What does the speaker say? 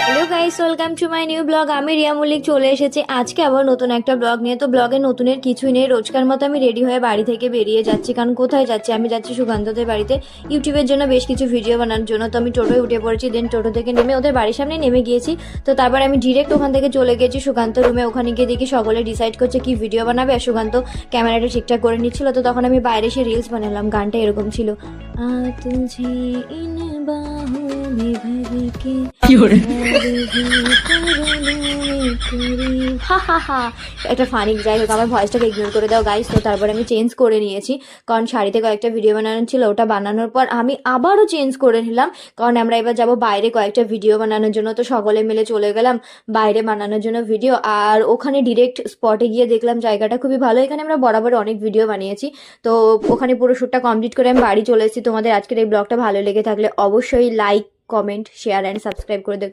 Hello guys, welcome to my new blog. আমি রিয়া মল্লিক চলে এসেছি আজকে আবার নতুন একটা ব্লগ নিয়ে। তো ব্লগে নতুনের কিছুই নেই, রোজকার মতো আমি রেডি হয়ে বাড়ি থেকে বেরিয়ে যাচ্ছি। কারণ কোথায় যাচ্ছি, আমি যাচ্ছি সুকান্তদের বাড়িতে ইউটিউবের জন্য বেশ কিছু ভিডিও বানানোর জন্য। তো আমি টোটোয় উঠে পড়েছি, দেন টোটো থেকে নেমে ওদের বাড়ির সামনে নেমে গিয়েছি। তো তারপর আমি ডিরেক্ট ওখান থেকে চলে গেছি সুকান্ত রুমে। ওখানে গিয়ে দেখি সকলে ডিসাইড করছে কি ভিডিও বানাবে, আর সুকান্ত ক্যামেরাটা ঠিকঠাক করে নিচ্ছিল। তো তখন আমি বাইরে এসে রিলস বানালাম। গানটা এরকম ছিল, আ তুঝে ইন বাহু মে ভর কে একটা ফানি। যাই হোক, আমার ভয়েসটাকে ইগনোর করে দাও গাইস। তো তারপরে আমি চেঞ্জ করে নিয়েছি, কারণ শাড়িতে কয়েকটা ভিডিও বানানো ছিল। ওটা বানানোর পর আমি আবারও চেঞ্জ করে নিলাম, কারণ আমরা এবার যাব বাইরে কয়েকটা ভিডিও বানানোর জন্য। তো সকলে মিলে চলে গেলাম বাইরে বানানোর জন্য ভিডিও। আর ওখানে ডিরেক্ট স্পটে গিয়ে দেখলাম জায়গাটা খুবই ভালো। এখানে আমরা বরাবর অনেক ভিডিও বানিয়েছি। তো ওখানে পুরো শ্যুটটা কমপ্লিট করে আমি বাড়ি চলে এসেছি। তোমাদের আজকের এই ব্লগটা ভালো লেগে থাকলে অবশ্যই like, comment, share and subscribe করে দেবে।